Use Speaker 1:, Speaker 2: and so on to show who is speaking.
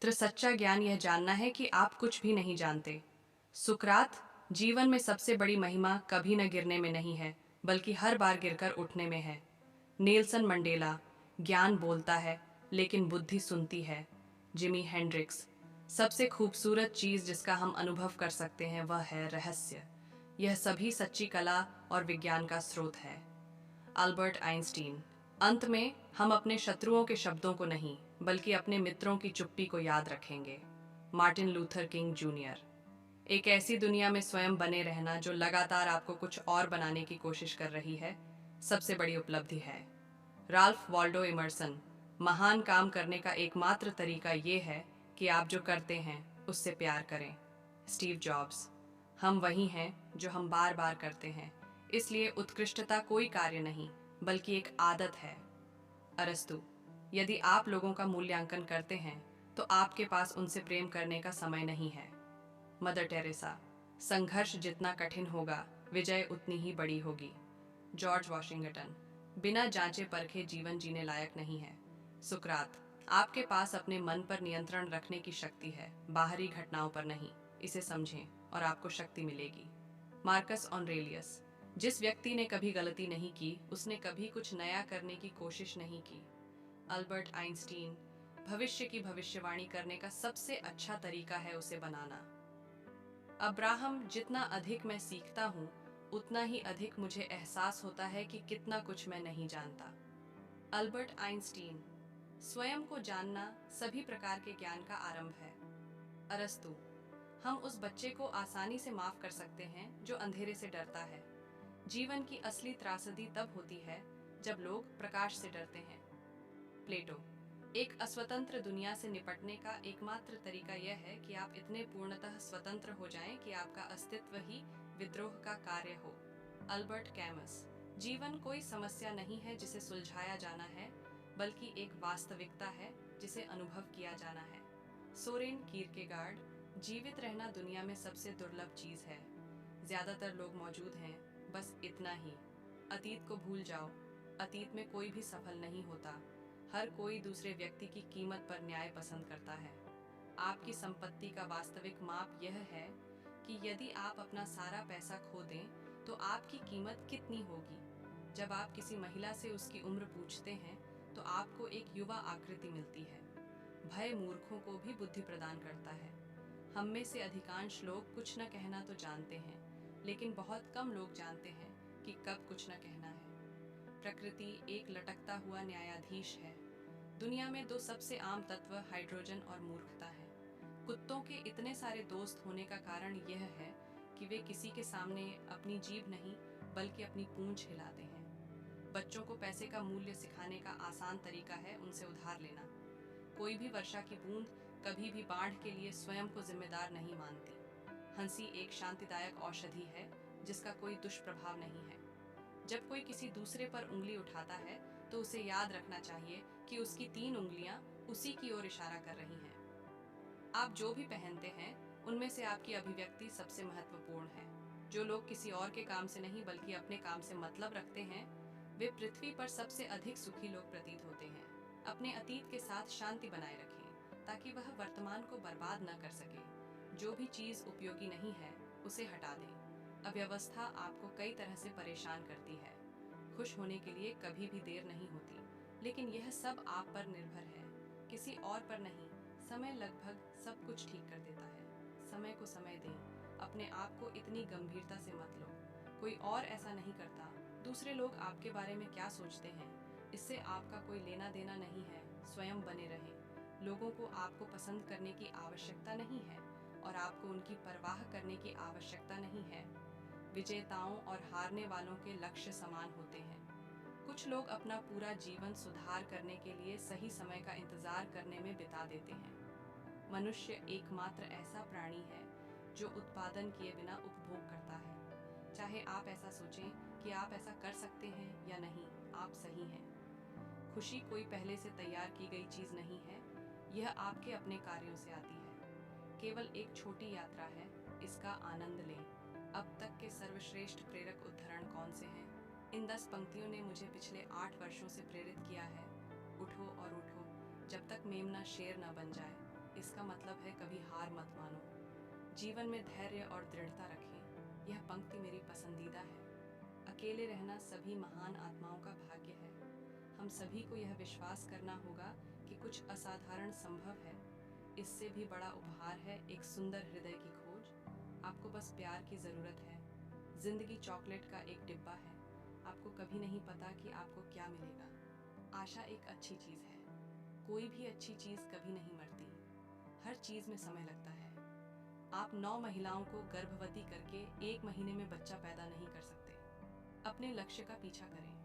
Speaker 1: तो सच्चा ज्ञान यह जानना है कि आप कुछ भी नहीं जानते। सुकरात, जीवन में सबसे बड़ी महिमा कभी न गिरने में नहीं है, बल्कि हर बार गिरकर उठने में है। नेल्सन मंडेला, ज्ञान बोलता है लेकिन बुद्धि सुनती है। जिमी हेंड्रिक्स, सबसे खूबसूरत चीज जिसका हम अनुभव कर सकते हैं वह है रहस्य। यह सभी सच्ची कला और विज्ञान का स्रोत है। अल्बर्ट आइंस्टीन, अंत में हम अपने शत्रुओं के शब्दों को नहीं बल्कि अपने मित्रों की चुप्पी को याद रखेंगे। मार्टिन लूथर किंग जूनियर, एक ऐसी दुनिया में स्वयं बने रहना जो लगातार आपको कुछ और बनाने की कोशिश कर रही है, सबसे बड़ी उपलब्धि है। राल्फ वॉल्डो इमर्सन, महान काम करने का एकमात्र तरीका ये है कि आप जो करते हैं उससे प्यार करें। स्टीव जॉब्स, हम वही हैं जो हम बार बार करते हैं, इसलिए उत्कृष्टता कोई कार्य नहीं बल्कि एक आदत है। अरस्तु, यदि आप लोगों का मूल्यांकन करते हैं तो आपके पास उनसे प्रेम करने का समय नहीं है। मदर टेरेसा, संघर्ष जितना कठिन होगा विजय उतनी ही बड़ी होगी। जॉर्ज वॉशिंगटन, बिना जांचे परखे जीवन जीने लायक नहीं है। सुकरात, आपके पास अपने मन पर नियंत्रण रखने की शक्ति है, बाहरी घटनाओं पर नहीं। इसे समझें और आपको शक्ति मिलेगी। मार्कस ऑनरेलियस, जिस व्यक्ति ने कभी गलती नहीं की उसने कभी कुछ नया करने की कोशिश नहीं की। अल्बर्ट आइंस्टीन, भविष्य की भविष्यवाणी करने का सबसे अच्छा तरीका है उसे बनाना। अब्राहम, जितना अधिक मैं सीखता हूँ उतना ही अधिक मुझे एहसास होता है कि कितना कुछ मैं नहीं जानता। अल्बर्ट आइंस्टीन, स्वयं को जानना सभी प्रकार के ज्ञान का आरंभ है। अरस्तु, हम उस बच्चे को आसानी से माफ कर सकते हैं जो अंधेरे से डरता है। जीवन की असली त्रासदी तब होती है जब लोग प्रकाश से डरते हैं। प्लेटो, एक अस्वतंत्र दुनिया से निपटने का एकमात्र तरीका यह है कि आप इतने पूर्णतः स्वतंत्र हो जाएं कि आपका अस्तित्व ही विद्रोह का कार्य हो। अल्बर्ट कैमस, जीवन कोई समस्या नहीं है जिसे सुलझाया जाना है, बल्कि एक वास्तविकता है जिसे अनुभव किया जाना है। सोरेन कीरकेगार्ड, जीवित रहना दुनिया में सबसे दुर्लभ चीज है। ज्यादातर लोग मौजूद हैं, बस इतना ही। अतीत को भूल जाओ, अतीत में कोई भी सफल नहीं होता। हर कोई दूसरे व्यक्ति की कीमत पर न्याय पसंद करता है। आपकी संपत्ति का वास्तविक माप यह है कि यदि आप अपना सारा पैसा खो दें तो आपकी कीमत कितनी होगी। जब आप किसी महिला से उसकी उम्र पूछते हैं तो आपको एक युवा आकृति मिलती है। भय मूर्खों को भी बुद्धि प्रदान करता है। हम में से अधिकांश लोग कुछ न कहना तो जानते हैं, लेकिन बहुत कम लोग जानते हैं कि कब कुछ न कहना है। प्रकृति एक लटकता हुआ न्यायाधीश है। दुनिया में दो सबसे आम तत्व हाइड्रोजन और मूर्खता है। कुत्तों के इतने सारे दोस्त होने का कारण यह है कि वे किसी के सामने अपनी जीभ नहीं बल्कि अपनी पूंछ हिलाते हैं। बच्चों को पैसे का मूल्य सिखाने का आसान तरीका है उनसे उधार लेना। कोई भी वर्षा की बूंद कभी भी बाढ़ के लिए स्वयं को जिम्मेदार नहीं मानती। हंसी एक शांतिदायक औषधि है जिसका कोई दुष्प्रभाव नहीं है। जब कोई किसी दूसरे पर उंगली उठाता है तो उसे याद रखना चाहिए कि उसकी 3 उंगलियां उसी की ओर इशारा कर रही हैं। आप जो भी पहनते हैं उनमें से आपकी अभिव्यक्ति सबसे महत्वपूर्ण है। जो लोग किसी और के काम से नहीं बल्कि अपने काम से मतलब रखते हैं वे पृथ्वी पर सबसे अधिक सुखी लोग प्रतीत होते हैं। अपने अतीत के साथ शांति बनाए रखें ताकि वह वर्तमान को बर्बाद न कर सके। जो भी चीज उपयोगी नहीं है उसे हटा दें। अव्यवस्था आपको कई तरह से परेशान करती है। खुश होने के लिए कभी भी देर नहीं होती, लेकिन यह सब आप पर निर्भर है, किसी और पर नहीं। समय लगभग सब कुछ ठीक कर देता है। समय को समय दें। अपने आप को इतनी गंभीरता से मत लो। कोई और ऐसा नहीं करता। दूसरे लोग आपके बारे में क्या सोचते हैं इससे आपका कोई लेना देना नहीं है। स्वयं बने रहें। लोगों को आपको पसंद करने की आवश्यकता नहीं है और आपको उनकी परवाह करने की आवश्यकता नहीं है। विजेताओं और हारने वालों के लक्ष्य समान होते हैं। कुछ लोग अपना पूरा जीवन सुधार करने के लिए सही समय का इंतजार करने में बिता देते हैं। मनुष्य एकमात्र ऐसा प्राणी है जो उत्पादन किए बिना उपभोग करता है। चाहे आप ऐसा सोचें कि आप ऐसा कर सकते हैं या नहीं, आप सही हैं। खुशी कोई पहले से तैयार की गई चीज नहीं है, यह आपके अपने कार्यों से आती है। केवल एक छोटी यात्रा है, इसका आनंद लें। अब तक के सर्वश्रेष्ठ प्रेरक उद्धरण कौन से हैं? इन 10 पंक्तियों ने मुझे पिछले 8 वर्षों से प्रेरित किया है। उठो और उठो, जब तक मेमना शेर न बन जाए। इसका मतलब है कभी हार मत मानो। जीवन में धैर्य और दृढ़ता रखें। यह पंक्ति मेरी पसंदीदा है। अकेले रहना सभी महान आत्माओं का भाग्य है। हम सभी को यह विश्वास करना होगा कि कुछ असाधारण संभव है। इससे भी बड़ा उपहार है एक सुंदर हृदय की खोज। आपको बस प्यार की ज़रूरत है। जिंदगी चॉकलेट का एक डिब्बा है। आपको कभी नहीं पता कि आपको क्या मिलेगा। आशा एक अच्छी चीज़ है। कोई भी अच्छी चीज़ कभी नहीं मरती। हर चीज़ में समय लगता है। आप 9 महिलाओं को गर्भवती करके 1 महीने में बच्चा पैदा नहीं कर सकते। अपने लक्ष्य का पीछा करें।